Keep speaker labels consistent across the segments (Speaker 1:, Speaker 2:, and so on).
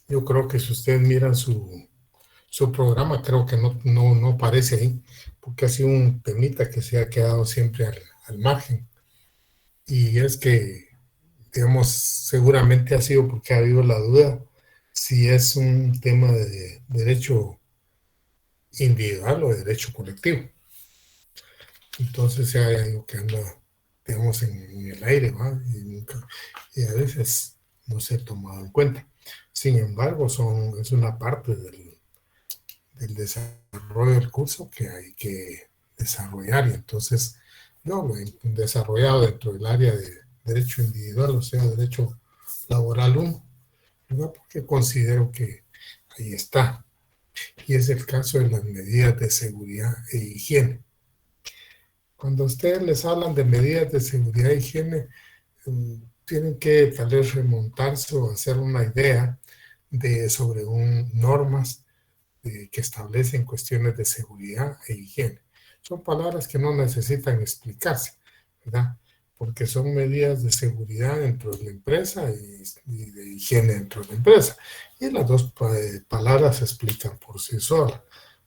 Speaker 1: Yo creo que si ustedes miran su programa, creo que no aparece ahí, porque ha sido un temita que se ha quedado siempre al margen. Y es que, digamos, seguramente ha sido porque ha habido la duda si es un tema de derecho individual o de derecho colectivo. Entonces hay algo que anda, digamos, en el aire, ¿va? Y a veces no se ha tomado en cuenta. Sin embargo, es una parte del desarrollo del curso que hay que desarrollar. Y entonces, yo lo he desarrollado dentro del área de derecho individual, o sea, derecho laboral 1, ¿verdad? Porque considero que ahí está. Y es el caso de las medidas de seguridad e higiene. Cuando ustedes les hablan de medidas de seguridad e higiene, tienen que tal vez remontarse o hacer una idea sobre normas que establecen cuestiones de seguridad e higiene. Son palabras que no necesitan explicarse, ¿verdad? Porque son medidas de seguridad dentro de la empresa y de higiene dentro de la empresa. Y las dos palabras se explican por sí solas.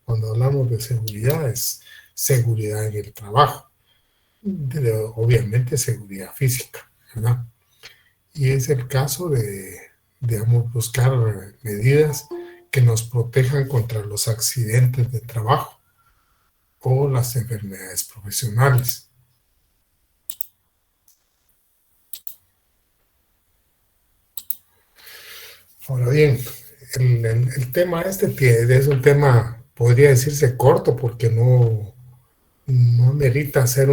Speaker 1: Cuando hablamos de seguridad es seguridad en el trabajo, obviamente seguridad física, ¿verdad? Y es el caso de, digamos, buscar medidas que nos protejan contra los accidentes de trabajo o las enfermedades profesionales. Ahora bien, el tema es un tema, podría decirse corto, porque no merita hacer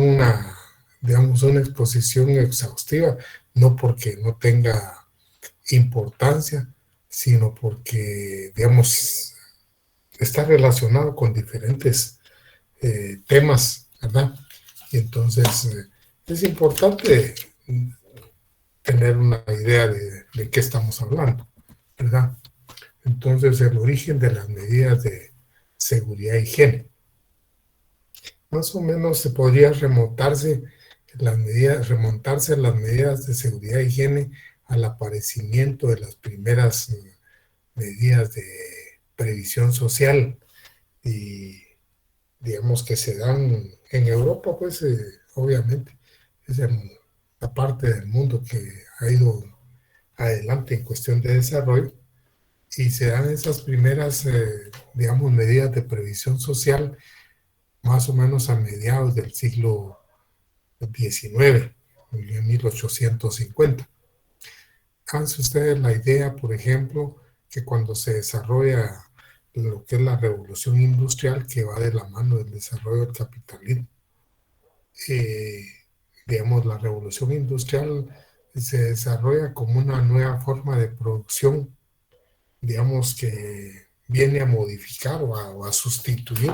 Speaker 1: digamos, una exposición exhaustiva, no porque no tenga importancia, sino porque, digamos, está relacionado con diferentes temas, ¿verdad? Y entonces es importante tener una idea de qué estamos hablando, ¿verdad? Entonces, el origen de las medidas de seguridad e higiene. Más o menos se podría remontarse las medidas de seguridad e higiene al aparecimiento de las primeras medidas de previsión social y digamos que se dan en Europa, pues obviamente es la parte del mundo que ha ido adelante en cuestión de desarrollo y se dan esas primeras, digamos, medidas de previsión social más o menos a mediados del siglo XIX, en 1850. Háganse ustedes la idea, por ejemplo, que cuando se desarrolla lo que es la revolución industrial, que va de la mano del desarrollo del capitalismo, eh, digamos, la revolución industrial se desarrolla como una nueva forma de producción, digamos, que viene a modificar o a sustituir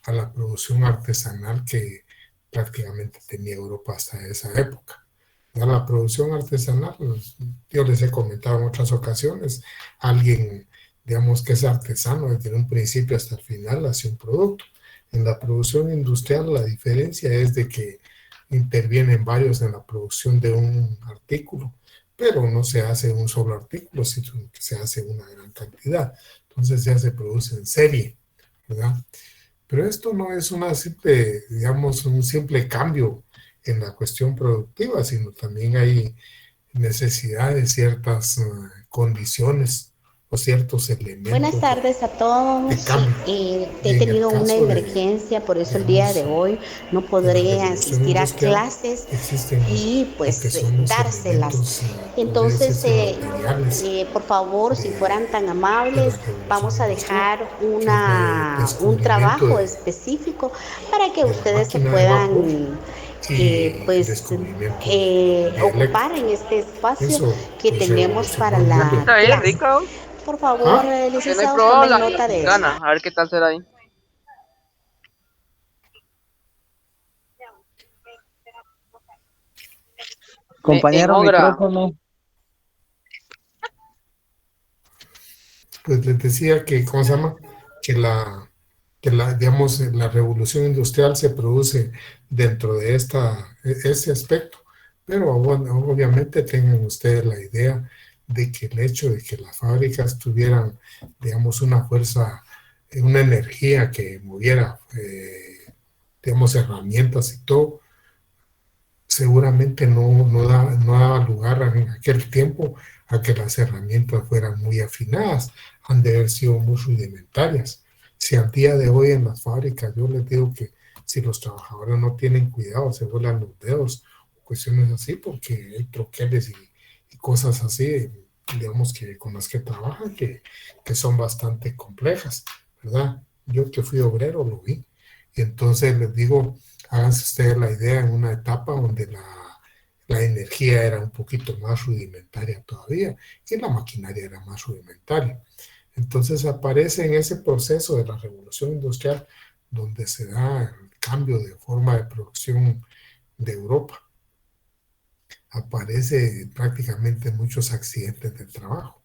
Speaker 1: a la producción artesanal que prácticamente tenía Europa hasta esa época. Ya la producción artesanal, pues, yo les he comentado en otras ocasiones, alguien, digamos, que es artesano desde un principio hasta el final hace un producto. En la producción industrial la diferencia es de que intervienen varios en la producción de un artículo, pero no se hace un solo artículo, sino que se hace una gran cantidad. Entonces ya se produce en serie, ¿verdad? Pero esto no es una simple, digamos, un simple cambio en la cuestión productiva, sino también hay necesidad de ciertas condiciones o ciertos
Speaker 2: Buenas
Speaker 1: elementos
Speaker 2: tardes a
Speaker 1: de
Speaker 2: todos.
Speaker 1: cambio.
Speaker 2: He
Speaker 1: Y en el
Speaker 2: tenido una
Speaker 1: caso de,
Speaker 2: emergencia, por eso el día
Speaker 1: digamos,
Speaker 2: de hoy no
Speaker 1: de la
Speaker 2: podré
Speaker 1: revolución
Speaker 2: asistir a
Speaker 1: industrial,
Speaker 2: clases
Speaker 1: existen
Speaker 2: y
Speaker 1: lo que
Speaker 2: pues
Speaker 1: son los
Speaker 2: dárselas.
Speaker 1: elementos, podría
Speaker 2: Entonces,
Speaker 1: decirse, materiales
Speaker 2: por favor, si fueran tan
Speaker 1: de
Speaker 2: amables,
Speaker 1: la revolución
Speaker 2: vamos a
Speaker 1: industrial,
Speaker 2: dejar
Speaker 1: que es el
Speaker 2: un
Speaker 1: descubrimiento
Speaker 2: trabajo específico para que
Speaker 1: de la
Speaker 2: ustedes se
Speaker 1: máquina de vapor
Speaker 2: puedan
Speaker 1: y el
Speaker 2: pues
Speaker 1: descubrimiento de
Speaker 2: ocupar
Speaker 1: eléctrica.
Speaker 2: en este espacio
Speaker 1: Eso
Speaker 2: que
Speaker 1: pues
Speaker 2: tenemos para
Speaker 1: revolucionó el
Speaker 2: la
Speaker 1: mundo.
Speaker 3: Está bien,
Speaker 2: clase.
Speaker 3: rico.
Speaker 2: Por favor,
Speaker 1: ¿Ah?
Speaker 3: Yo no he
Speaker 2: licenciados,
Speaker 3: probado
Speaker 2: tomen
Speaker 3: la
Speaker 2: nota de eso.
Speaker 3: mexicana. A ver qué tal será ahí. En
Speaker 4: Compañero,
Speaker 3: Ogra.
Speaker 4: micrófono.
Speaker 1: Pues les decía que, ¿cómo se llama? Que digamos, la revolución industrial se produce dentro de ese aspecto, pero bueno, obviamente tengan ustedes la idea de que el hecho de que las fábricas tuvieran, digamos, una fuerza, una energía que moviera, digamos, herramientas y todo, seguramente no daba lugar en aquel tiempo a que las herramientas fueran muy afinadas, han de haber sido muy rudimentarias. Si al día de hoy en las fábricas, yo les digo que si los trabajadores no tienen cuidado, se vuelan los dedos, cuestiones así, porque hay troqueles y cosas así, digamos, que con las que trabajan, que son bastante complejas, ¿verdad? Yo que fui obrero lo vi. Y entonces les digo, háganse ustedes la idea en una etapa donde la energía era un poquito más rudimentaria todavía y la maquinaria era más rudimentaria. Entonces aparece en ese proceso de la revolución industrial donde se da el cambio de forma de producción de Europa. Aparece prácticamente muchos accidentes de trabajo.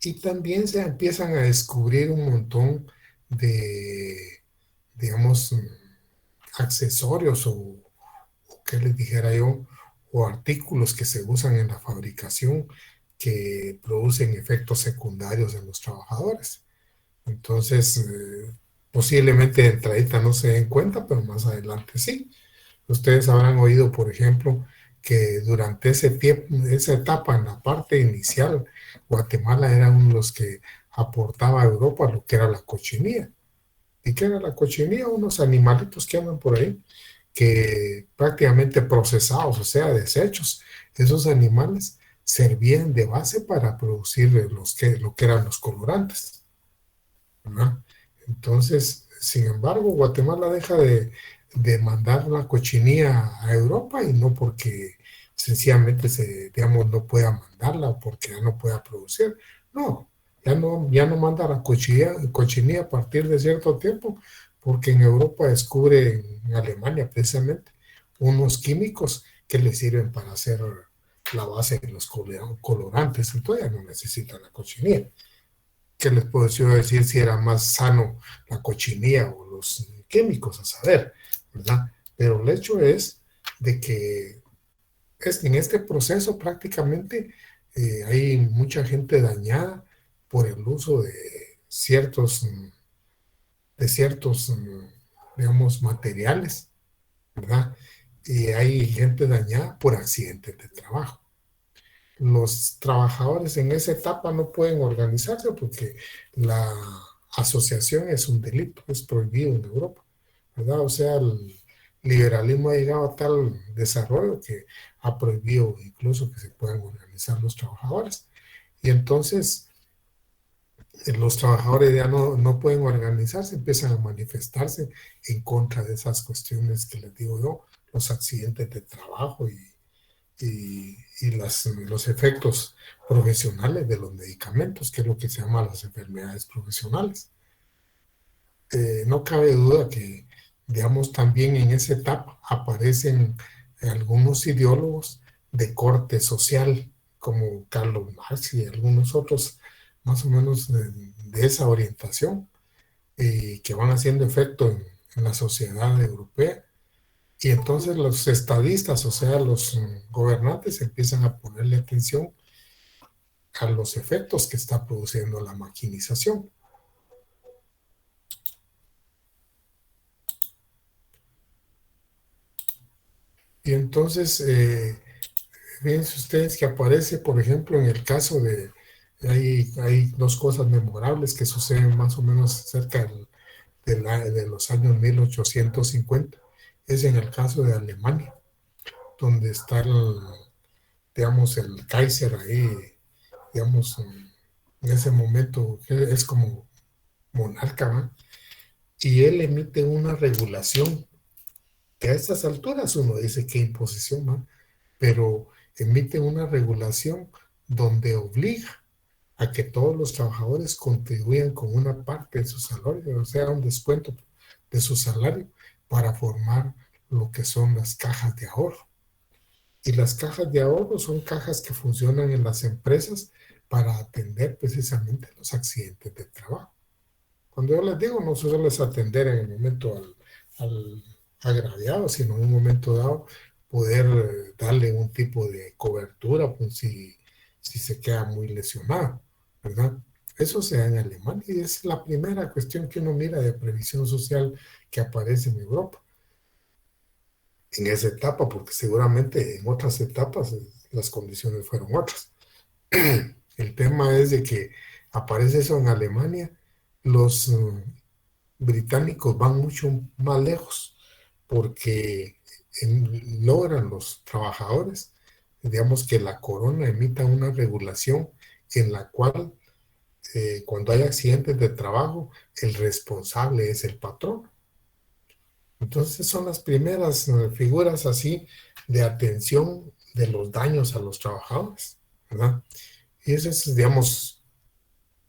Speaker 1: Y también se empiezan a descubrir un montón de, digamos, accesorios o qué les dijera yo, o artículos que se usan en la fabricación que producen efectos secundarios en los trabajadores. Entonces, posiblemente de entradita no se den cuenta, pero más adelante sí. Ustedes habrán oído, por ejemplo, que durante ese tiempo, esa etapa, en la parte inicial, Guatemala era uno de los que aportaba a Europa lo que era la cochinilla. ¿Y qué era la cochinilla? Unos animalitos que andan por ahí, que prácticamente procesados, o sea, desechos. Esos animales servían de base para producir lo que eran los colorantes, ¿verdad? Entonces, sin embargo, Guatemala deja de mandar la cochinilla a Europa y no porque sencillamente digamos, no pueda mandarla o porque ya no pueda producir. No, ya no manda la cochinilla a partir de cierto tiempo porque en Europa descubre, en Alemania precisamente, unos químicos que le sirven para hacer la base de los colorantes. Entonces ya no necesitan la cochinilla. ¿Qué les puedo decir si era más sano la cochinilla o los químicos? A saber, ¿verdad? Pero el hecho es de que en este proceso prácticamente hay mucha gente dañada por el uso de ciertos, digamos, materiales, ¿verdad? Y hay gente dañada por accidentes de trabajo. Los trabajadores en esa etapa no pueden organizarse porque la asociación es un delito, es prohibido en Europa, ¿verdad? O sea, el liberalismo ha llegado a tal desarrollo que ha prohibido incluso que se puedan organizar los trabajadores. Y entonces los trabajadores ya no pueden organizarse, empiezan a manifestarse en contra de esas cuestiones que les digo yo, los accidentes de trabajo y los efectos profesionales de los medicamentos, que es lo que se llama las enfermedades profesionales. No cabe duda que, digamos, también en esa etapa aparecen algunos ideólogos de corte social, como Carlos Marx y algunos otros más o menos de esa orientación, que van haciendo efecto en la sociedad europea. Y entonces los estadistas, o sea, los gobernantes, empiezan a ponerle atención a los efectos que está produciendo la maquinización. Y entonces, fíjense ustedes que aparece, por ejemplo, en el caso hay dos cosas memorables que suceden más o menos cerca de los años 1850. Es en el caso de Alemania, donde está digamos, el Kaiser ahí, digamos, en ese momento es como monarca, ¿va? Y él emite una regulación que a estas alturas uno dice qué imposición, ¿va? Pero emite una regulación donde obliga a que todos los trabajadores contribuyan con una parte de su salario, o sea, un descuento de su salario para formar lo que son las cajas de ahorro. Y las cajas de ahorro son cajas que funcionan en las empresas para atender precisamente los accidentes de trabajo. Cuando yo les digo, no solo es atender en el momento al agraviado, sino en un momento dado poder darle un tipo de cobertura, pues, si si se queda muy lesionado, ¿verdad? Eso se da en Alemania y es la primera cuestión que uno mira de previsión social que aparece en Europa en esa etapa, porque seguramente en otras etapas las condiciones fueron otras. El tema es de que aparece eso en Alemania, los británicos van mucho más lejos porque logran los trabajadores, digamos que la corona emita una regulación en la cual cuando hay accidentes de trabajo, el responsable es el patrón. Entonces son las primeras figuras así de atención de los daños a los trabajadores, ¿verdad? Y eso es, digamos,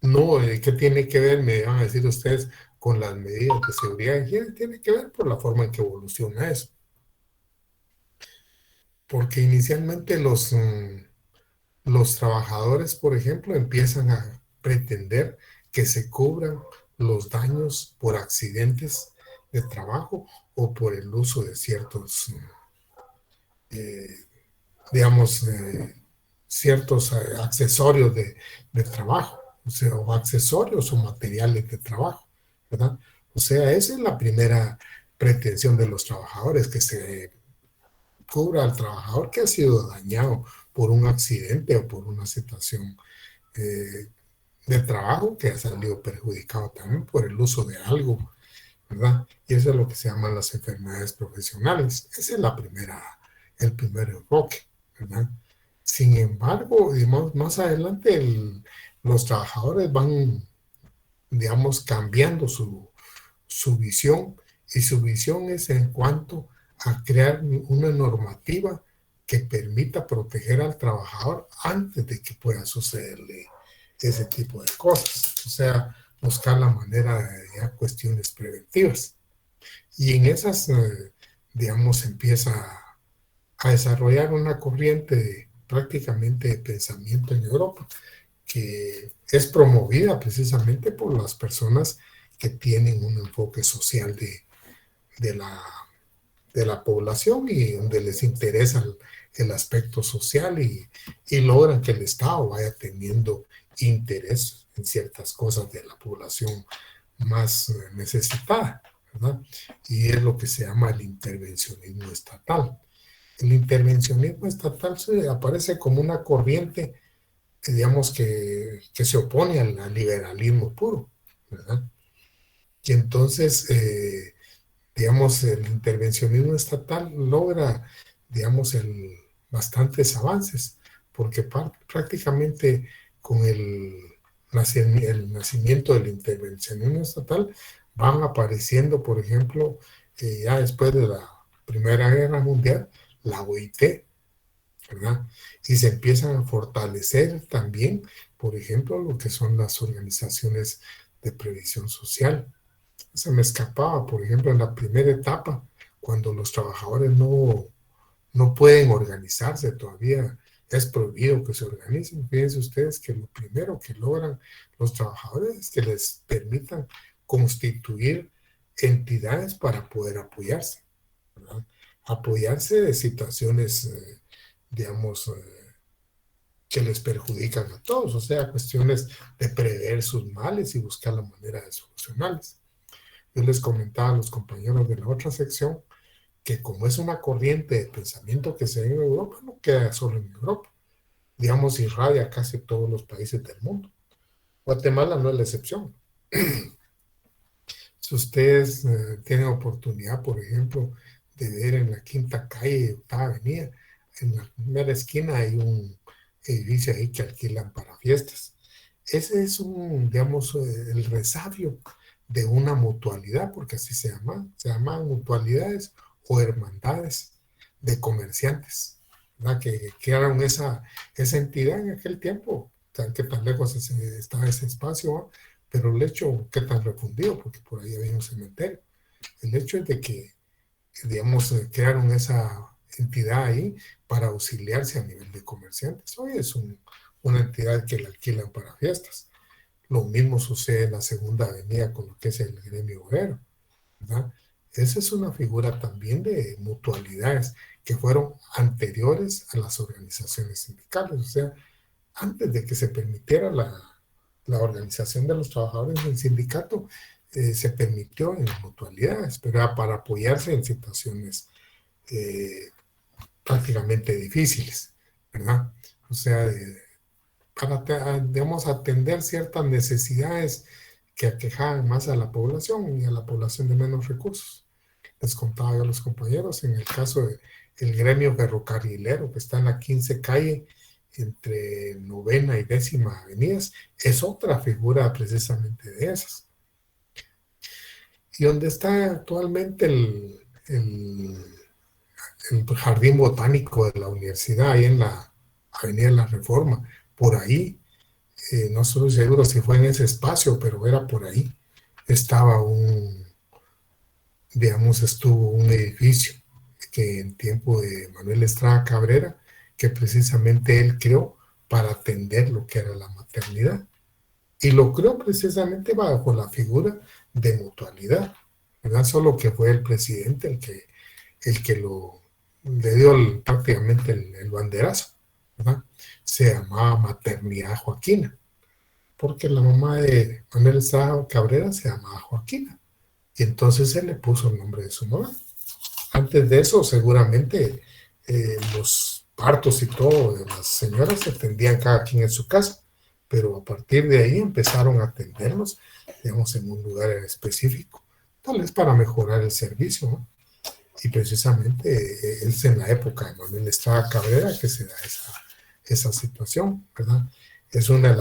Speaker 1: no, ¿qué tiene que ver, me van a decir ustedes, con las medidas de seguridad de higiene? Tiene que ver por la forma en que evoluciona eso. Porque inicialmente los trabajadores, por ejemplo, empiezan a pretender que se cubran los daños por accidentes de trabajo o por el uso de ciertos, eh, digamos, ciertos accesorios de trabajo, o sea, o accesorios o materiales de trabajo, ¿verdad? O sea, esa es la primera pretensión de los trabajadores, que se cubra al trabajador que ha sido dañado por un accidente o por una situación eh, de trabajo, que ha salido perjudicado también por el uso de algo, ¿verdad? Y eso es lo que se llaman las enfermedades profesionales. Ese es el primer enfoque, ¿verdad? Sin embargo, digamos, más adelante los trabajadores van, digamos, cambiando su visión, y su visión es en cuanto a crear una normativa que permita proteger al trabajador antes de que pueda sucederle ese tipo de cosas. O sea, buscar la manera de ya cuestiones preventivas. Y en esas, digamos, empieza a desarrollar una corriente prácticamente de pensamiento en Europa, que es promovida precisamente por las personas que tienen un enfoque social de la, de la población y donde les interesa el aspecto social y logran que el Estado vaya teniendo interés en ciertas cosas de la población más necesitada, ¿verdad? Y es lo que se llama el intervencionismo estatal. El intervencionismo estatal aparece como una corriente, digamos, que se opone al liberalismo puro, ¿verdad? Y entonces, digamos, el intervencionismo estatal logra, digamos, bastantes avances, porque prácticamente con el nacimiento del intervencionismo estatal van apareciendo, por ejemplo, ya después de la Primera Guerra Mundial, la OIT, ¿verdad? Y se empiezan a fortalecer también, por ejemplo, lo que son las organizaciones de previsión social. Se me escapaba, por ejemplo, en la primera etapa, cuando los trabajadores no pueden organizarse todavía, es prohibido que se organicen. Fíjense ustedes que lo primero que logran los trabajadores es que les permitan constituir entidades para poder apoyarse, ¿verdad? Apoyarse de situaciones, digamos, que les perjudican a todos, o sea, cuestiones de prever sus males y buscar la manera de solucionarlos. Yo les comentaba a los compañeros de la otra sección que como es una corriente de pensamiento que se ve en Europa, no queda solo en Europa, digamos, irradia a casi todos los países del mundo. Guatemala no es la excepción. Si ustedes tienen oportunidad, por ejemplo, de ver en la Quinta Calle, Octava Avenida, en la primera esquina hay un edificio ahí que alquilan para fiestas. Ese es digamos, el resabio de una mutualidad, porque así se llaman mutualidades o hermandades de comerciantes, ¿verdad? Que crearon esa entidad en aquel tiempo. ¿Saben qué tan lejos estaba ese espacio? ¿No? Pero el hecho, qué tan refundido, porque por ahí había un cementerio. El hecho es de que, digamos, crearon esa entidad ahí para auxiliarse a nivel de comerciantes. Hoy es una entidad que la alquilan para fiestas. Lo mismo sucede en la Segunda Avenida con lo que es el gremio obrero, ¿verdad? Esa es una figura también de mutualidades que fueron anteriores a las organizaciones sindicales. O sea, antes de que se permitiera la organización de los trabajadores en sindicato, se permitió en mutualidades, pero era para apoyarse en situaciones prácticamente difíciles, ¿verdad? O sea, para, digamos, atender ciertas necesidades que aquejaban más a la población y a la población de menos recursos. Les contaba yo a los compañeros, en el caso del gremio ferrocarrilero que está en la 15 calle, entre novena y décima avenidas, es otra figura precisamente de esas. Y donde está actualmente el jardín botánico de la universidad, ahí en la Avenida de la Reforma, por ahí, no estoy seguro si fue en ese espacio, pero era por ahí, estaba estuvo un edificio que en tiempo de Manuel Estrada Cabrera, que precisamente él creó para atender lo que era la maternidad. Y lo creó precisamente bajo la figura de mutualidad, ¿verdad? Solo que fue el presidente el que le dio prácticamente el banderazo, ¿verdad? Se llamaba Maternidad Joaquina, porque la mamá de Manuel Estrada Cabrera se llamaba Joaquina, y entonces él le puso el nombre de su mamá. Antes de eso, seguramente los partos y todo de las señoras se atendían cada quien en su casa, pero a partir de ahí empezaron a atenderlos, digamos, en un lugar específico, tal vez para mejorar el servicio, ¿no? Y precisamente es en la época de Manuel Estrada Cabrera que se da esa situación, ¿verdad? Es una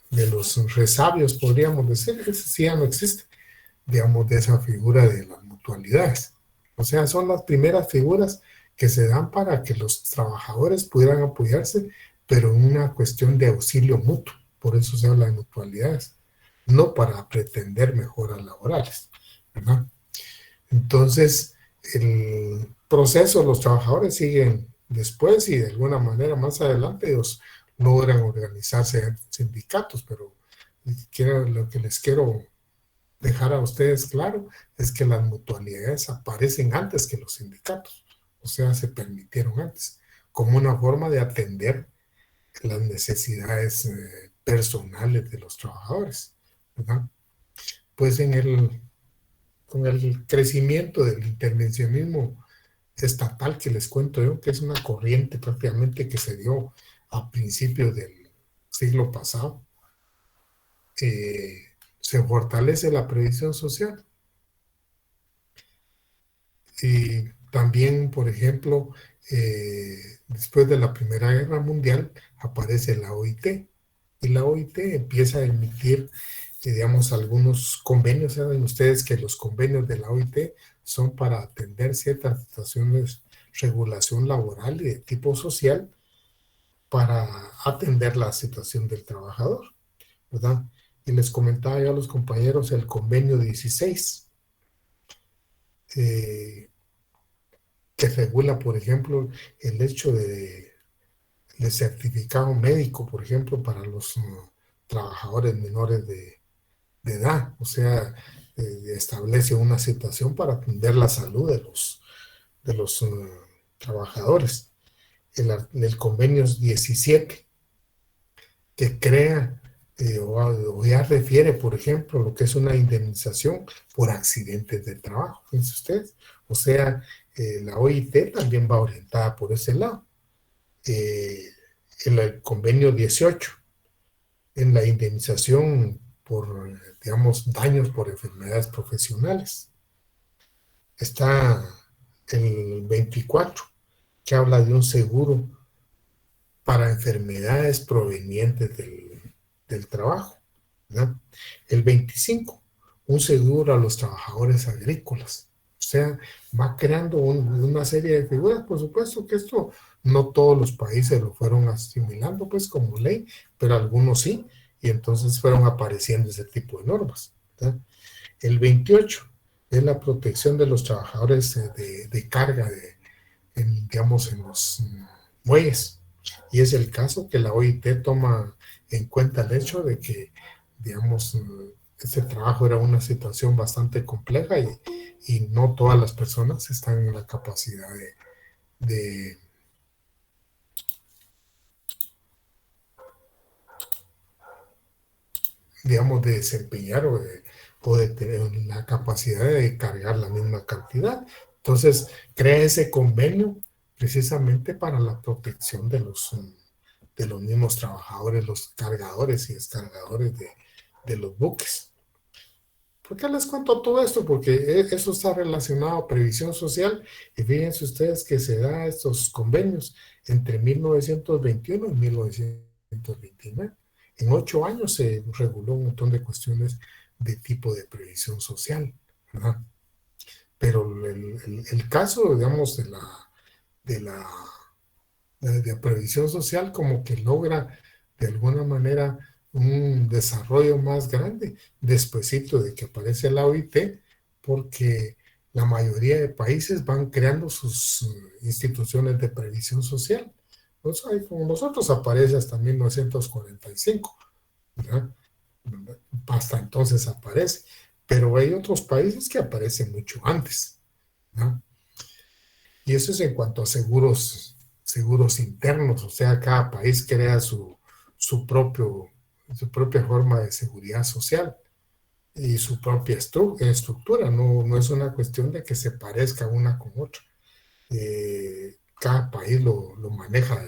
Speaker 1: de los resabios, podríamos decir, ese sí ya no existe, digamos, de esa figura de las mutualidades. O sea, son las primeras figuras que se dan para que los trabajadores pudieran apoyarse, pero en una cuestión de auxilio mutuo. Por eso se habla de mutualidades, no para pretender mejoras laborales, ¿verdad? Entonces, el proceso, los trabajadores siguen después y de alguna manera más adelante ellos logran organizarse en sindicatos, pero lo que les quiero dejar a ustedes claro es que las mutualidades aparecen antes que los sindicatos, o sea, se permitieron antes, como una forma de atender las necesidades personales de los trabajadores, ¿verdad? Pues con el crecimiento del intervencionismo estatal que les cuento yo, que es una corriente prácticamente que se dio a principios del siglo pasado, se fortalece la previsión social. Y también, por ejemplo, después de la Primera Guerra Mundial aparece la OIT, y la OIT empieza a emitir, digamos, algunos convenios. Saben ustedes que los convenios de la OIT son para atender ciertas situaciones, regulación laboral y de tipo social, para atender la situación del trabajador, ¿verdad? Y les comentaba yo a los compañeros el convenio 16, que regula, por ejemplo, el hecho de certificado médico, por ejemplo, para los trabajadores menores de edad. O sea, establece una situación para atender la salud de los trabajadores. El convenio 17, que crea o ya refiere, por ejemplo, lo que es una indemnización por accidentes de trabajo. Fíjense ustedes. O sea, la OIT también va orientada por ese lado. En el convenio 18, en la indemnización por, digamos, daños por enfermedades profesionales. Está el 24, que habla de un seguro para enfermedades provenientes del trabajo, ¿verdad? El 25, un seguro a los trabajadores agrícolas. O sea, va creando una serie de figuras. Por supuesto que esto no todos los países lo fueron asimilando pues como ley, pero algunos sí, y entonces fueron apareciendo ese tipo de normas, ¿verdad? El 28 es la protección de los trabajadores de carga, digamos, en los muelles. Y es el caso que la OIT toma en cuenta el hecho de que, digamos, ese trabajo era una situación bastante compleja y no todas las personas están en la capacidad de digamos, de desempeñar o de tener la capacidad de cargar la misma cantidad. Entonces, crea ese convenio precisamente para la protección de los mismos trabajadores, los cargadores y descargadores de los buques. ¿Por qué les cuento todo esto? Porque eso está relacionado a previsión social y fíjense ustedes que se da estos convenios entre 1921 y 1929. En 8 años se reguló un montón de cuestiones de tipo de previsión social, ¿verdad? Pero el caso, digamos, de previsión social como que logra de alguna manera un desarrollo más grande despuesito de que aparece la OIT, porque la mayoría de países van creando sus instituciones de previsión social. Entonces, ahí como nosotros aparece hasta 1945, ¿verdad? Hasta entonces aparece, pero hay otros países que aparecen mucho antes, ¿verdad? Y eso es en cuanto a seguros internos, o sea, cada país crea su propia forma de seguridad social y su propia estructura, no es una cuestión de que se parezca una con otra. Cada país lo maneja,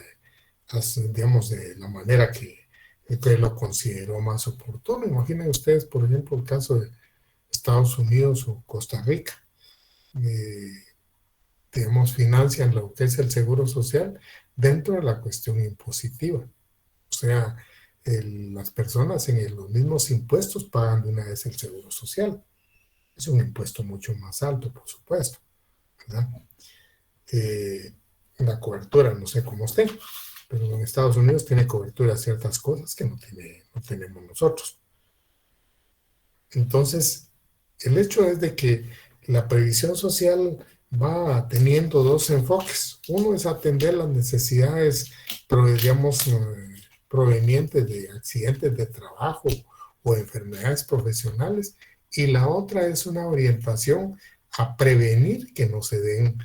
Speaker 1: digamos, de la manera que lo consideró más oportuno. Imaginen ustedes, por ejemplo, el caso de Estados Unidos o Costa Rica. Digamos, financian lo que es el seguro social dentro de la cuestión impositiva. O sea, las personas en los mismos impuestos pagan de una vez el seguro social. Es un impuesto mucho más alto, por supuesto, ¿verdad? La cobertura, no sé cómo esté, pero en Estados Unidos tiene cobertura ciertas cosas que no tenemos nosotros. Entonces, el hecho es de que la previsión social va teniendo dos enfoques. Uno es atender las necesidades, digamos, provenientes de accidentes de trabajo o enfermedades profesionales, y la otra es una orientación a prevenir que no se den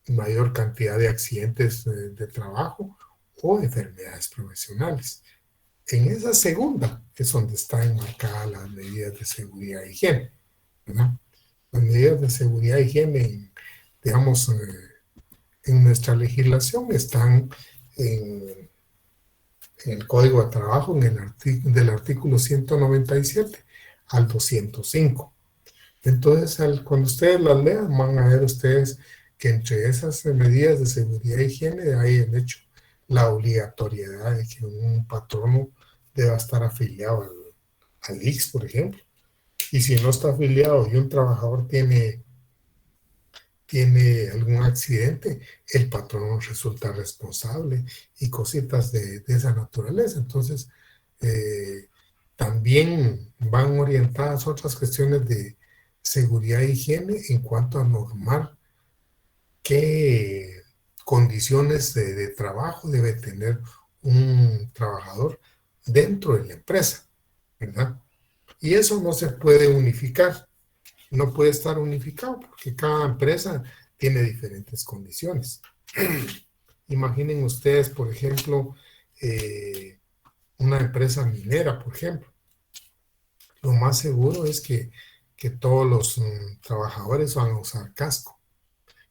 Speaker 1: mayor cantidad de accidentes de trabajo o enfermedades profesionales. En esa segunda es donde están enmarcadas las medidas de seguridad e higiene, ¿verdad? Las medidas de seguridad e higiene, digamos, en nuestra legislación están en el Código de Trabajo, del artículo 197 al 205. Entonces, cuando ustedes las lean, van a ver ustedes que entre esas medidas de seguridad e higiene hay el hecho, la obligatoriedad de que un patrono deba estar afiliado al IX, por ejemplo. Y si no está afiliado y un trabajador tiene algún accidente, el patrón resulta responsable y cositas de esa naturaleza. Entonces, también van orientadas otras cuestiones de seguridad e higiene en cuanto a normar qué condiciones de trabajo debe tener un trabajador dentro de la empresa, ¿verdad? Y eso no se puede unificar, no puede estar unificado porque cada empresa tiene diferentes condiciones. Imaginen ustedes, por ejemplo, una empresa minera, por ejemplo. Lo más seguro es que todos los trabajadores van a usar casco,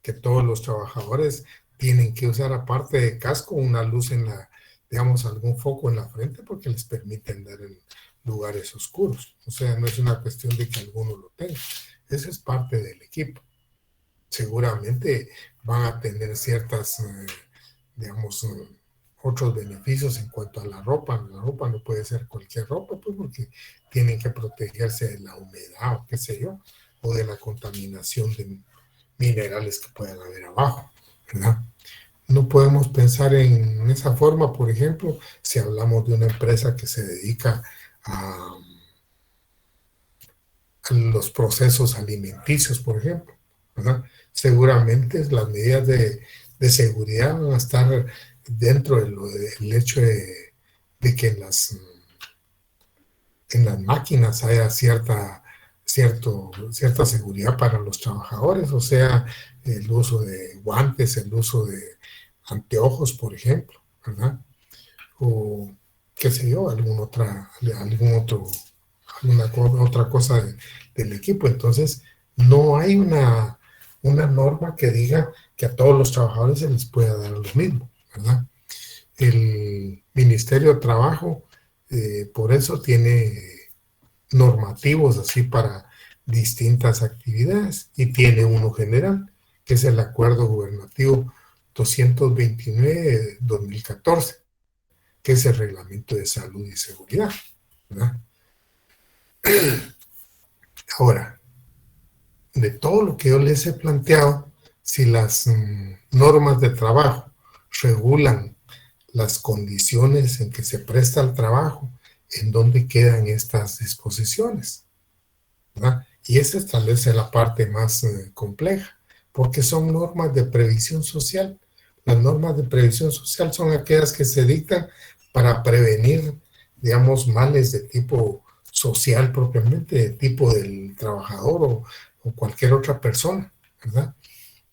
Speaker 1: que todos los trabajadores tienen que usar, aparte de casco, una luz digamos, algún foco en la frente porque les permite andar en lugares oscuros. O sea, no es una cuestión de que alguno lo tenga. Eso es parte del equipo. Seguramente van a tener ciertas, digamos, otros beneficios en cuanto a la ropa. La ropa no puede ser cualquier ropa, pues porque tienen que protegerse de la humedad o qué sé yo, o de la contaminación de minerales que puedan haber abajo, ¿verdad? No podemos pensar en esa forma, por ejemplo, si hablamos de una empresa que se dedica a los procesos alimenticios, por ejemplo, ¿verdad? Seguramente las medidas de seguridad van a estar dentro del hecho de que en las máquinas haya cierta seguridad para los trabajadores, o sea, el uso de guantes, el uso de anteojos, por ejemplo, ¿verdad? O qué sé yo, otra cosa del equipo. Entonces, no hay una norma que diga que a todos los trabajadores se les pueda dar lo mismo, ¿verdad? El Ministerio de Trabajo, por eso tiene normativos así para distintas actividades y tiene uno general, que es el Acuerdo Gubernativo 229 de 2014, que es el Reglamento de Salud y Seguridad, ¿verdad? Ahora, de todo lo que yo les he planteado, si las normas de trabajo regulan las condiciones en que se presta el trabajo, ¿en dónde quedan estas disposiciones? ¿Verdad? Y esa es tal vez la parte más compleja, porque son normas de previsión social. Las normas de previsión social son aquellas que se dictan para prevenir, digamos, males de tipo social propiamente, de tipo del trabajador o cualquier otra persona, ¿verdad?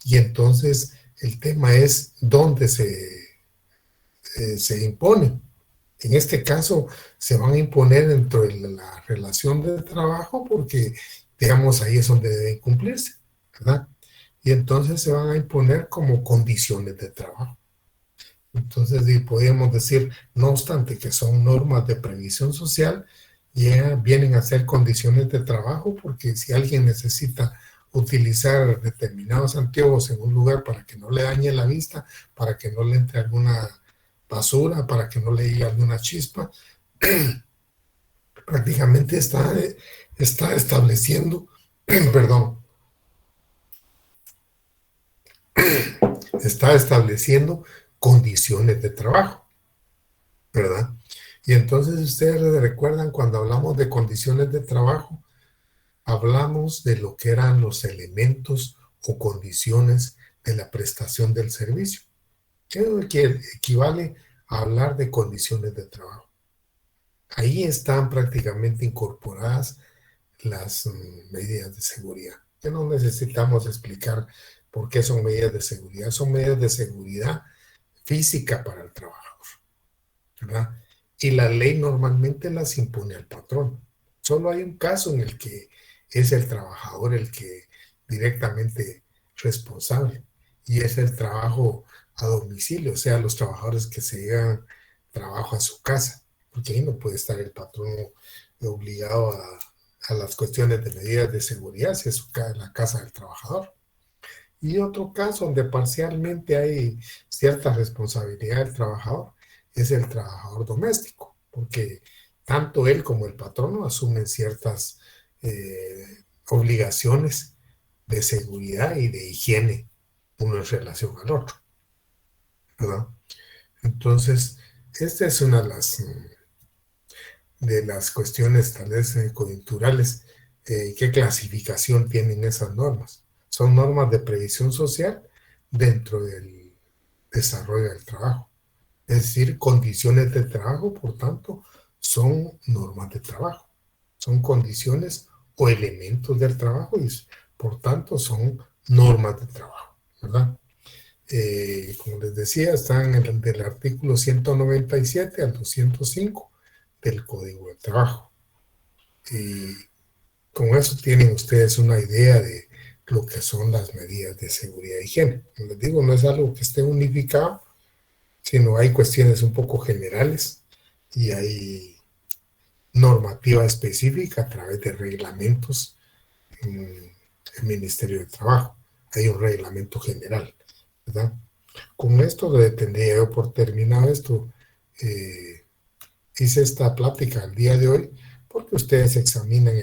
Speaker 1: Y entonces el tema es dónde se impone. En este caso, se van a imponer dentro de la relación de trabajo porque, digamos, ahí es donde deben cumplirse, ¿verdad? Y entonces se van a imponer como condiciones de trabajo. Entonces, podríamos decir, no obstante que son normas de previsión social, ya vienen a ser condiciones de trabajo porque si alguien necesita utilizar determinados anteojos en un lugar para que no le dañe la vista, para que no le entre alguna basura, para que no le llegue alguna chispa, prácticamente está estableciendo, perdón, está estableciendo condiciones de trabajo, ¿verdad? Y entonces ustedes recuerdan cuando hablamos de condiciones de trabajo, hablamos de lo que eran los elementos o condiciones de la prestación del servicio, que equivale a hablar de condiciones de trabajo. Ahí están prácticamente incorporadas las medidas de seguridad, que no necesitamos explicar por qué son medidas de seguridad. Son medidas de seguridad física para el trabajador, ¿verdad? Y la ley normalmente las impone al patrón. Solo hay un caso en el que es el trabajador el que directamente responsable, y es el trabajo a domicilio, o sea, los trabajadores que se llevan trabajo a su casa, porque ahí no puede estar el patrón obligado a las cuestiones de medidas de seguridad si es la casa del trabajador. Y otro caso donde parcialmente hay cierta responsabilidad del trabajador es el trabajador doméstico, porque tanto él como el patrono asumen ciertas obligaciones de seguridad y de higiene uno en relación al otro, ¿verdad? Entonces, esta es una de las cuestiones tal vez coyunturales. ¿Qué clasificación tienen esas normas? Son normas de previsión social dentro del desarrollo del trabajo. Es decir, condiciones de trabajo, por tanto, son normas de trabajo. Son condiciones o elementos del trabajo y, por tanto, son normas de trabajo, ¿verdad? Como les decía, están del artículo 197 al 205 del Código del Trabajo. Y con eso tienen ustedes una idea de lo que son las medidas de seguridad y higiene. Como les digo, no es algo que esté unificado, sino hay cuestiones un poco generales y hay normativa específica a través de reglamentos en el Ministerio de Trabajo. Hay un reglamento general, ¿verdad? Con esto tendría yo por terminado esto. Hice esta plática el día de hoy porque ustedes examinan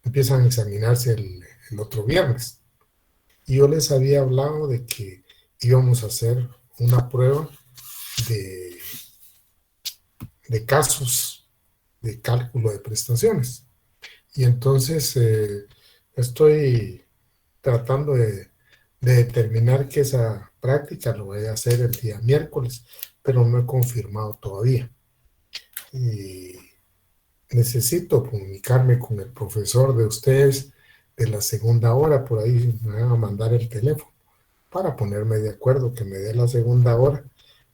Speaker 1: empiezan a examinarse el otro viernes. Y yo les había hablado de que íbamos a hacer una prueba de casos de cálculo de prestaciones. Y entonces estoy tratando de determinar que esa práctica lo voy a hacer el día miércoles, pero no he confirmado todavía. Y necesito comunicarme con el profesor de ustedes de la segunda hora, por ahí me van a mandar el teléfono para ponerme de acuerdo que me dé la segunda hora,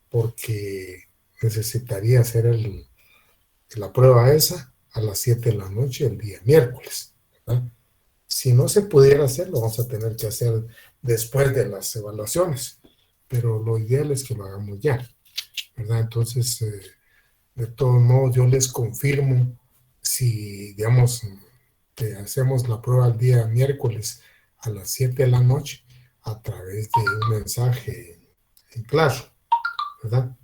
Speaker 1: porque necesitaría hacer la prueba esa a las 7 de la noche el día miércoles, ¿verdad? Si no se pudiera hacer, lo vamos a tener que hacer después de las evaluaciones, pero lo ideal es que lo hagamos ya, ¿verdad? Entonces, de todos modos, yo les confirmo si, digamos, hacemos la prueba el día miércoles a las 7 de la noche a través de un mensaje en claro, ¿verdad?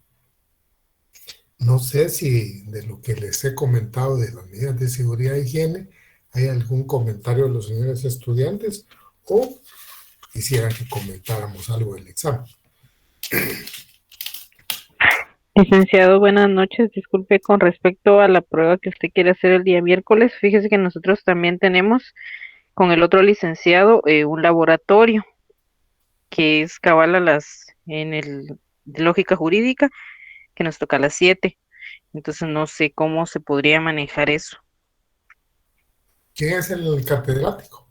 Speaker 1: No sé si de lo que les he comentado de las medidas de seguridad e higiene hay algún comentario de los señores estudiantes o quisieran que comentáramos algo del examen.
Speaker 4: Licenciado, buenas noches. Disculpe, con respecto a la prueba que usted quiere hacer el día miércoles, fíjese que nosotros también tenemos con el otro licenciado un laboratorio que es cabal en el de lógica jurídica, que nos toca a las 7. Entonces no sé cómo se podría manejar eso.
Speaker 1: ¿Quién es el catedrático?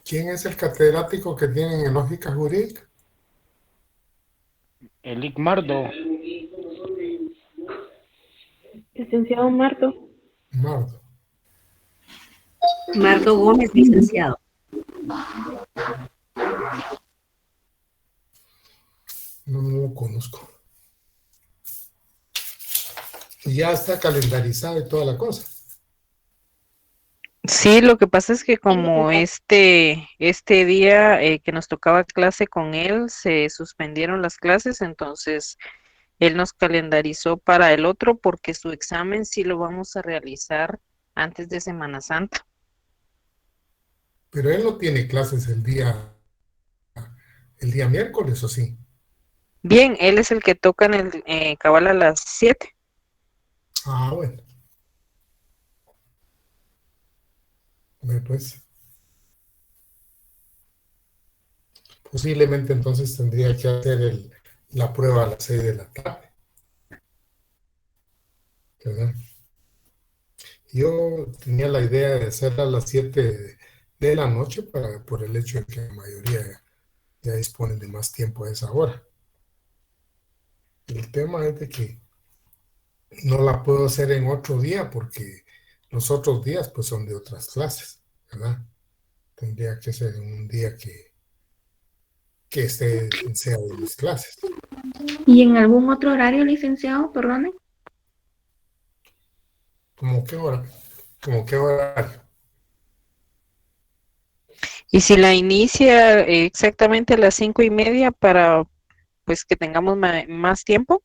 Speaker 1: ¿Quién es el catedrático que tienen en lógica jurídica?
Speaker 5: Elic Mardo.
Speaker 6: Licenciado Marto.
Speaker 1: Mardo.
Speaker 7: Marto Gómez, licenciado.
Speaker 1: No lo conozco. Y ya está calendarizado y toda la cosa.
Speaker 4: Sí, lo que pasa es que como este día que nos tocaba clase con él, se suspendieron las clases, entonces él nos calendarizó para el otro porque su examen sí lo vamos a realizar antes de Semana Santa.
Speaker 1: Pero él no tiene clases el día miércoles, ¿o sí?
Speaker 4: Bien, él es el que toca en el cabal a las 7.
Speaker 1: Ah, bueno. Bueno, pues posiblemente entonces tendría que hacer la prueba a las 6 de la tarde, ¿verdad? Yo tenía la idea de hacerla a las 7 de la noche por el hecho de que la mayoría ya disponen de más tiempo a esa hora. El tema es de que no la puedo hacer en otro día porque los otros días pues son de otras clases, ¿verdad? Tendría que ser en un día que sea de mis clases.
Speaker 6: ¿Y en algún otro horario, licenciado? Perdone.
Speaker 1: ¿Cómo qué hora? ¿Cómo qué horario?
Speaker 4: Y si la inicia exactamente a las 5:30 para pues que tengamos más tiempo.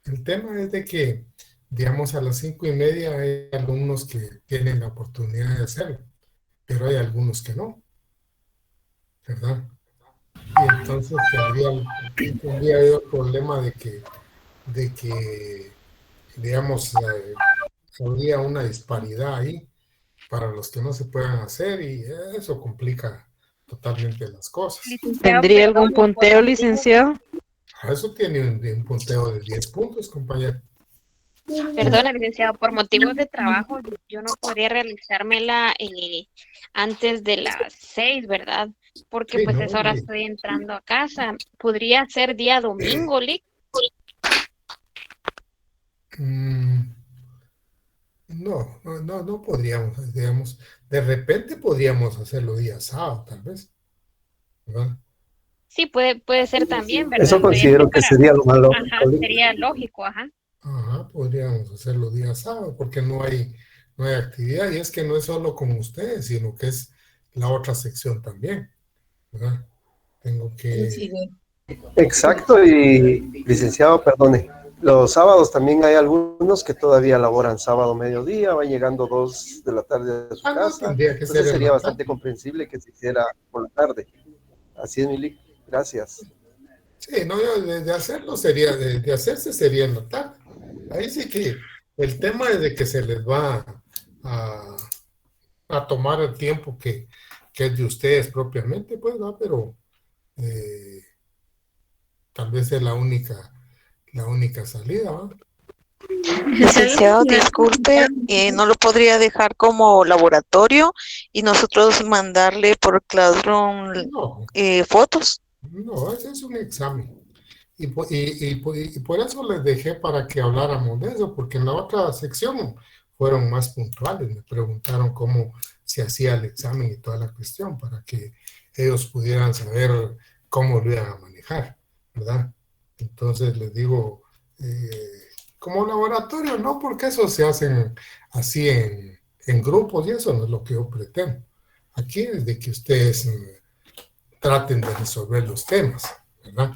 Speaker 1: El tema es de que, digamos, a las 5:30 hay alumnos que tienen la oportunidad de hacerlo, pero hay algunos que no, ¿verdad? Y entonces tendría yo el problema de que digamos, habría una disparidad ahí para los que no se puedan hacer y eso complica totalmente las cosas.
Speaker 4: ¿Tendría algún punteo, licenciado?
Speaker 1: Eso tiene un punteo de 10 puntos, compañero.
Speaker 2: Perdona, licenciado, por motivos de trabajo yo no podría realizármela antes de las 6, ¿verdad? Porque
Speaker 1: Sí,
Speaker 2: pues
Speaker 1: no,
Speaker 2: a esa hora estoy entrando a casa. ¿Podría ser día domingo, Lick?
Speaker 1: No podríamos, digamos, de repente podríamos hacerlo día sábado, tal vez, ¿verdad?
Speaker 2: Sí, puede ser también, ¿verdad?
Speaker 8: Eso considero que sería lo más lógico.
Speaker 2: Ajá, sería lógico, ajá.
Speaker 1: Ajá, podríamos hacerlo día sábado porque no hay actividad y es que no es solo con ustedes, sino que es la otra sección también, ¿verdad? Tengo que...
Speaker 8: Exacto, y licenciado, perdone, los sábados también hay algunos que todavía laboran sábado mediodía, van llegando 2 de la tarde a su casa,
Speaker 1: tendría que
Speaker 8: entonces
Speaker 1: ser
Speaker 8: sería bastante comprensible que se hiciera por la tarde. Así es, Milik, gracias.
Speaker 1: Sí, no, de hacerlo sería, de hacerse sería en la tarde. Ahí sí que el tema es de que se les va a tomar el tiempo que es de ustedes propiamente, pues, ¿no? Pero tal vez es la única salida, ¿no?
Speaker 5: Licenciado, disculpe, ¿no lo podría dejar como laboratorio y nosotros mandarle por Classroom
Speaker 1: No,
Speaker 5: fotos?
Speaker 1: no, ese es un examen. Y por eso les dejé para que habláramos de eso, porque en la otra sección fueron más puntuales. Me preguntaron cómo se hacía el examen y toda la cuestión, para que ellos pudieran saber cómo lo iban a manejar, ¿verdad? Entonces les digo, como laboratorio, no, porque eso se hacen así en grupos y eso no es lo que yo pretendo. Aquí es de que ustedes traten de resolver los temas, ¿verdad?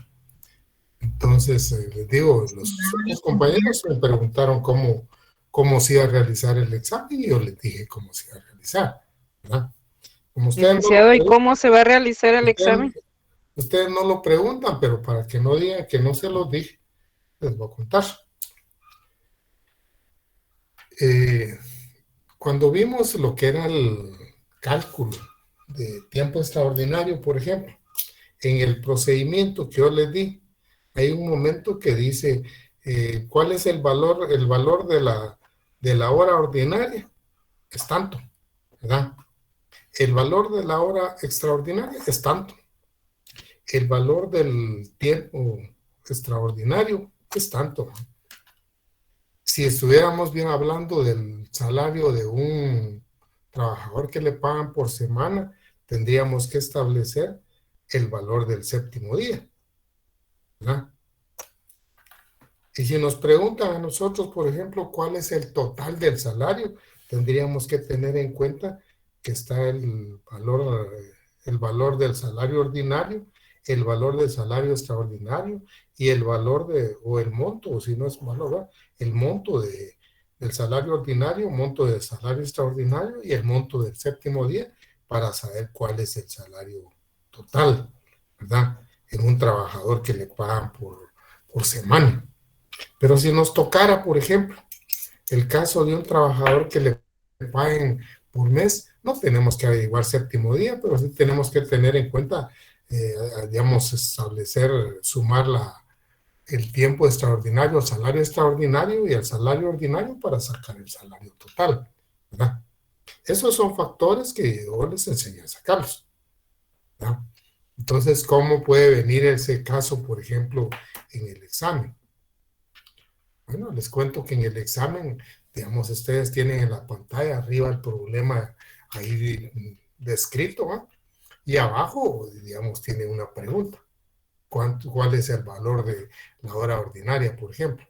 Speaker 1: Entonces, les digo, los compañeros me preguntaron cómo se iba a realizar el examen y yo les dije cómo se iba a realizar, ¿verdad? Como
Speaker 4: Licenciado, ¿y cómo se va a realizar el examen?
Speaker 1: Ustedes no lo preguntan, pero para que no digan que no se los dije, les voy a contar. Cuando vimos lo que era el cálculo de tiempo extraordinario, por ejemplo, en el procedimiento que yo les di, hay un momento que dice cuál es el valor de la hora ordinaria, es tanto, ¿verdad? El valor de la hora extraordinaria es tanto. El valor del tiempo extraordinario es tanto. Si estuviéramos bien hablando del salario de un trabajador que le pagan por semana, tendríamos que establecer el valor del séptimo día, ¿verdad? Y si nos preguntan a nosotros, por ejemplo, cuál es el total del salario, tendríamos que tener en cuenta que está el valor del salario ordinario, el valor del salario extraordinario y el valor o el monto, o si no es valor, ¿verdad? El monto del salario ordinario, monto del salario extraordinario y el monto del séptimo día para saber cuál es el salario total, ¿verdad? En un trabajador que le pagan por semana. Pero si nos tocara, por ejemplo, el caso de un trabajador que le paguen por mes, no tenemos que averiguar séptimo día, pero sí tenemos que tener en cuenta, digamos, sumar el tiempo extraordinario, el salario extraordinario y el salario ordinario para sacar el salario total, ¿verdad? Esos son factores que yo les enseñé a sacarlos, ¿verdad? Entonces, ¿cómo puede venir ese caso, por ejemplo, en el examen? Bueno, les cuento que en el examen, digamos, ustedes tienen en la pantalla arriba el problema ahí descrito, ¿eh? Y abajo, digamos, tiene una pregunta. ¿Cuál es el valor de la hora ordinaria, por ejemplo?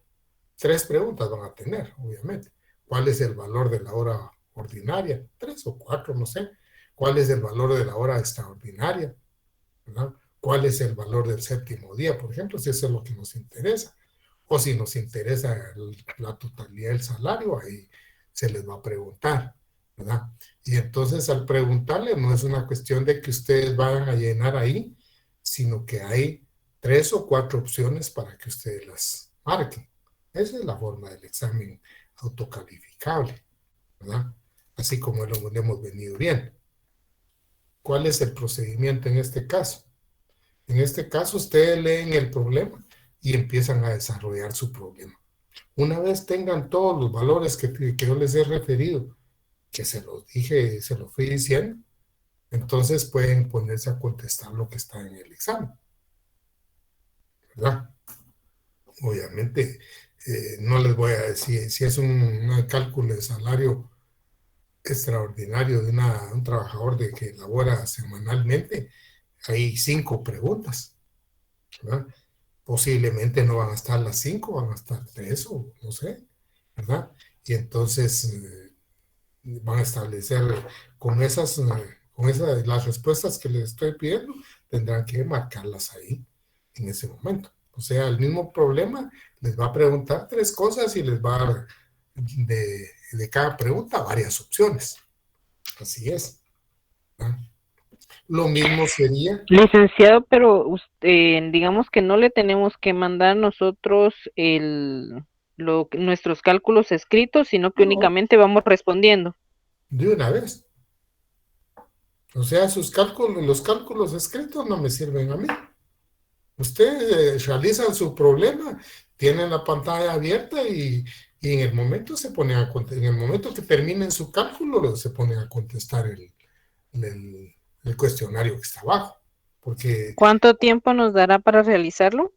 Speaker 1: 3 preguntas van a tener, obviamente. ¿Cuál es el valor de la hora ordinaria? 3 o 4, no sé. ¿Cuál es el valor de la hora extraordinaria? ¿Verdad? ¿Cuál es el valor del séptimo día, por ejemplo? Si eso es lo que nos interesa. O si nos interesa la totalidad del salario, ahí se les va a preguntar, ¿verdad? Y entonces al preguntarle no es una cuestión de que ustedes vayan a llenar ahí, sino que hay 3 o 4 opciones para que ustedes las marquen. Esa es la forma del examen autocalificable, ¿verdad? Así como lo hemos venido viendo. ¿Cuál es el procedimiento en este caso? En este caso ustedes leen el problema y empiezan a desarrollar su problema. Una vez tengan todos los valores que yo les he referido, que se los dije, se los fui diciendo, entonces pueden ponerse a contestar lo que está en el examen, ¿verdad? Obviamente, no les voy a decir, si es un cálculo de salario extraordinario de un trabajador que labora semanalmente, hay 5 preguntas, ¿verdad? Posiblemente no van a estar las 5, van a estar 3 o no sé, ¿verdad? Y entonces van a establecer las respuestas que les estoy pidiendo, tendrán que marcarlas ahí en ese momento. O sea, el mismo problema les va a preguntar 3 cosas y les va a dar de cada pregunta varias opciones. Así es, ¿verdad? Lo mismo sería...
Speaker 4: Licenciado, pero usted, digamos que no le tenemos que mandar nosotros nuestros cálculos escritos, sino que únicamente vamos respondiendo.
Speaker 1: De una vez. O sea, los cálculos escritos no me sirven a mí. Ustedes realizan su problema, tienen la pantalla abierta y Y en el momento en el momento que terminen su cálculo, se ponen a contestar el cuestionario que está abajo. Porque,
Speaker 4: ¿Cuánto tiempo nos dará para realizarlo?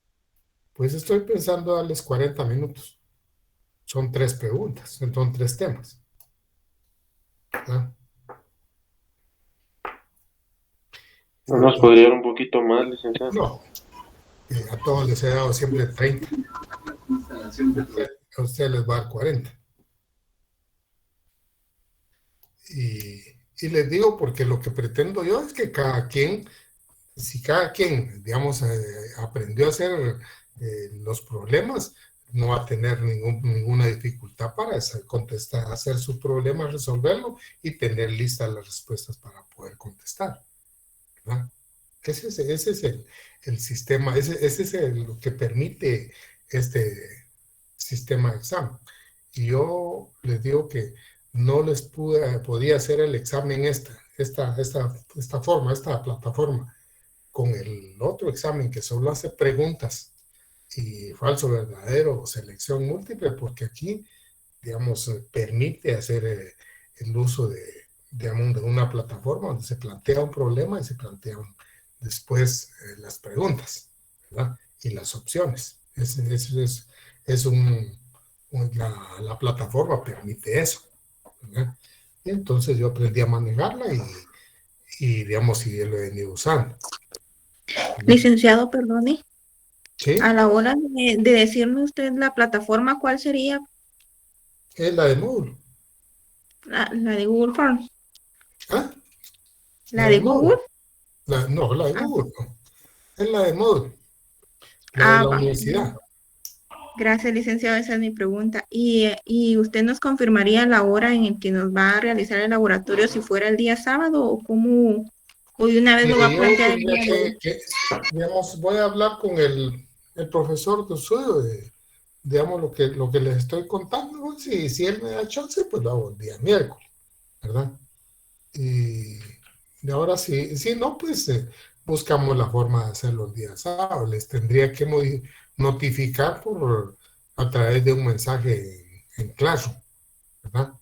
Speaker 1: pues estoy pensando darles 40 minutos. Son 3 preguntas, son 3 temas. ¿Ah?
Speaker 7: ¿No nos podría dar un poquito más, licenciado?
Speaker 1: No, a todos les he dado siempre 30. A ustedes les va a dar 40. Y les digo porque lo que pretendo yo es que cada quien, si cada quien, digamos, aprendió a hacer los problemas, no va a tener ninguna dificultad para contestar, hacer su problema, resolverlo y tener listas las respuestas para poder contestar, ¿verdad? Ese es el sistema, ese es lo que permite este sistema de examen. Y yo les digo que no les podía hacer el examen esta forma, esta plataforma, con el otro examen que solo hace preguntas y falso, verdadero o selección múltiple, porque aquí, digamos, permite hacer el uso digamos, de una plataforma donde se plantea un problema y se plantean después las preguntas, ¿verdad? Y las opciones. La plataforma permite eso, ¿verdad? Y entonces yo aprendí a manejarla y digamos, y lo he venido usando.
Speaker 6: Licenciado, perdone,
Speaker 1: ¿Sí?
Speaker 6: a la hora de decirme usted la plataforma, ¿cuál sería?
Speaker 1: Es la de Moodle.
Speaker 6: La de Google Forms.
Speaker 1: ¿Ah?
Speaker 6: ¿La de Google?
Speaker 1: No, la de Google, no. Es la de Moodle, la de la
Speaker 6: Va.
Speaker 1: universidad.
Speaker 6: Gracias, licenciado, esa es mi pregunta. ¿Y usted nos confirmaría la hora en el que nos va a realizar el laboratorio si fuera el día sábado o cómo, o de una vez lo va a
Speaker 1: Yo
Speaker 6: plantear el
Speaker 1: tendría
Speaker 6: día
Speaker 1: digamos, voy a hablar con el profesor de suyo, digamos, lo que les estoy contando, ¿no? Si él me da chance, pues lo hago el día miércoles, ¿verdad? Y ahora si no, pues buscamos la forma de hacerlo el día sábado. Les tendría que notificar a través de un mensaje en Classroom, ¿verdad?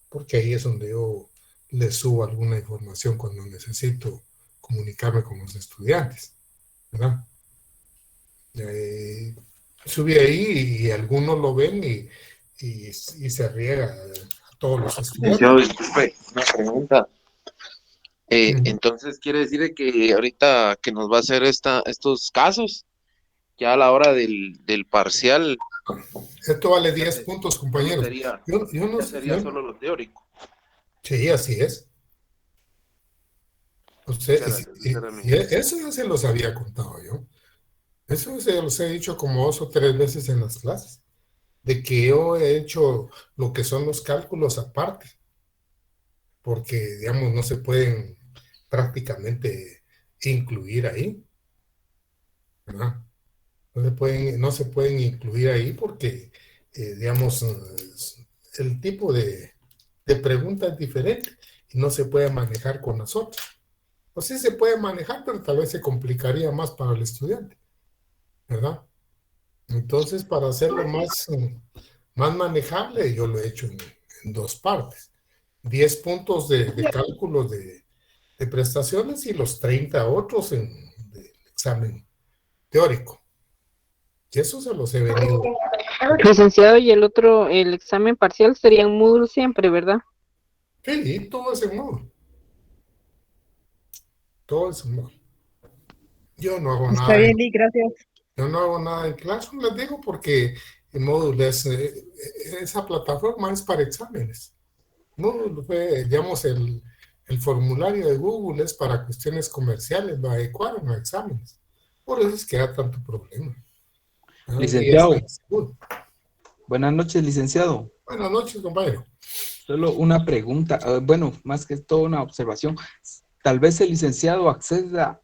Speaker 1: Porque ahí es donde yo les subo alguna información cuando necesito comunicarme con los estudiantes, ¿verdad? Subí ahí y algunos lo ven y se riega a todos los estudiantes.
Speaker 7: Licenciado, disculpe, una pregunta. Entonces, ¿quiere decir que ahorita que nos va a hacer estos casos, ya a la hora del parcial?
Speaker 1: Esto vale 10 puntos, compañeros. Yo no
Speaker 7: sería solo lo teórico.
Speaker 1: Sí, así es. Eso ya se los había contado yo. Eso se los he dicho como 2 o 3 veces en las clases. De que yo he hecho lo que son los cálculos aparte. Porque, digamos, no se pueden prácticamente incluir ahí, ¿verdad? No se pueden incluir ahí porque, digamos, el tipo de pregunta es diferente y no se puede manejar con las otras. Pues sí se puede manejar, pero tal vez se complicaría más para el estudiante, ¿verdad? Entonces, para hacerlo más manejable, yo lo he hecho en 2 partes. 10 puntos de cálculo de prestaciones y los 30 otros del examen teórico. Y eso se los he venido.
Speaker 4: Licenciado, y el examen parcial sería en Moodle siempre, ¿verdad?
Speaker 1: Sí, todo es en Moodle. Todo es en Moodle. Yo no hago nada.
Speaker 6: Está bien, gracias.
Speaker 1: Yo no hago nada en Classroom, les digo, porque en Moodle esa plataforma es para exámenes. Moodle fue, digamos, el formulario de Google es para cuestiones comerciales, lo adecuaron a exámenes. Por eso es que da tanto problema.
Speaker 9: Licenciado. Buenas noches, licenciado.
Speaker 1: Buenas noches, compañero.
Speaker 9: Solo una pregunta, bueno, más que todo una observación. Tal vez el licenciado da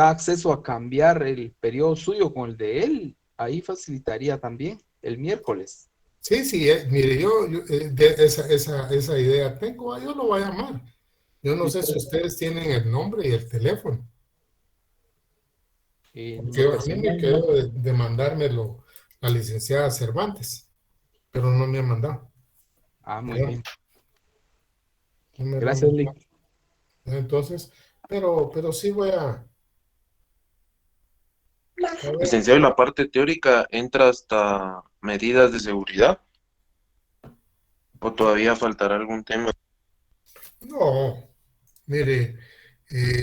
Speaker 9: acceso a cambiar el periodo suyo con el de él. Ahí facilitaría también el miércoles.
Speaker 1: Sí, mire, yo esa idea tengo, yo lo voy a llamar. Yo no sé si ustedes tienen el nombre y el teléfono. Porque a mí me quedó de mandármelo la licenciada Cervantes, pero no me han mandado.
Speaker 9: Ah, muy
Speaker 1: ¿verdad?
Speaker 9: bien.
Speaker 1: No me lo han
Speaker 9: Gracias, Lee.
Speaker 1: mandado. Entonces, pero sí voy a ver.
Speaker 7: Licenciado, ¿y la parte teórica entra hasta medidas de seguridad? ¿O todavía faltará algún tema?
Speaker 1: No, mire,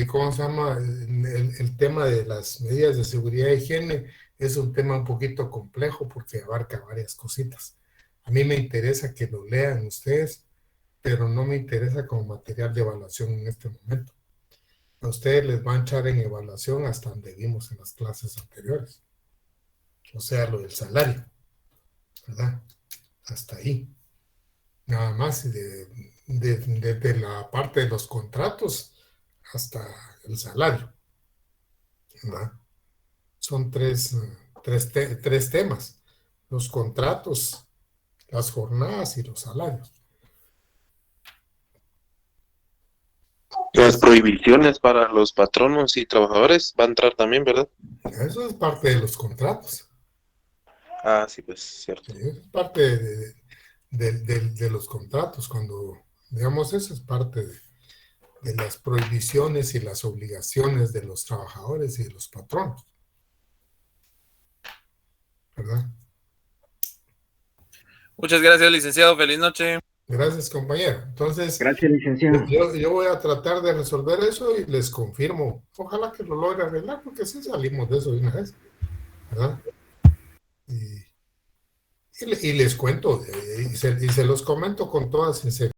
Speaker 1: ¿cómo se llama? El tema de las medidas de seguridad e higiene es un tema un poquito complejo porque abarca varias cositas. A mí me interesa que lo lean ustedes, pero no me interesa como material de evaluación en este momento. A ustedes les van a echar en evaluación hasta donde vimos en las clases anteriores. O sea, lo del salario, ¿verdad? Hasta ahí. Nada más de la parte de los contratos hasta el salario, ¿verdad? Son tres temas: los contratos, las jornadas y los salarios.
Speaker 7: Las prohibiciones para los patronos y trabajadores va a entrar también, ¿verdad?
Speaker 1: Eso es parte de los contratos.
Speaker 7: Ah, sí, pues, cierto.
Speaker 1: Sí, es parte de los contratos. Cuando digamos eso, es parte de las prohibiciones y las obligaciones de los trabajadores y de los patronos, ¿verdad?
Speaker 10: Muchas gracias, licenciado. Feliz noche.
Speaker 1: Gracias, compañero. Entonces,
Speaker 3: Gracias, licenciado.
Speaker 1: yo voy a tratar de resolver eso y les confirmo. Ojalá que lo logre arreglar, porque sí salimos de eso de una vez, ¿verdad? Y les cuento, y se los comento con toda sinceridad.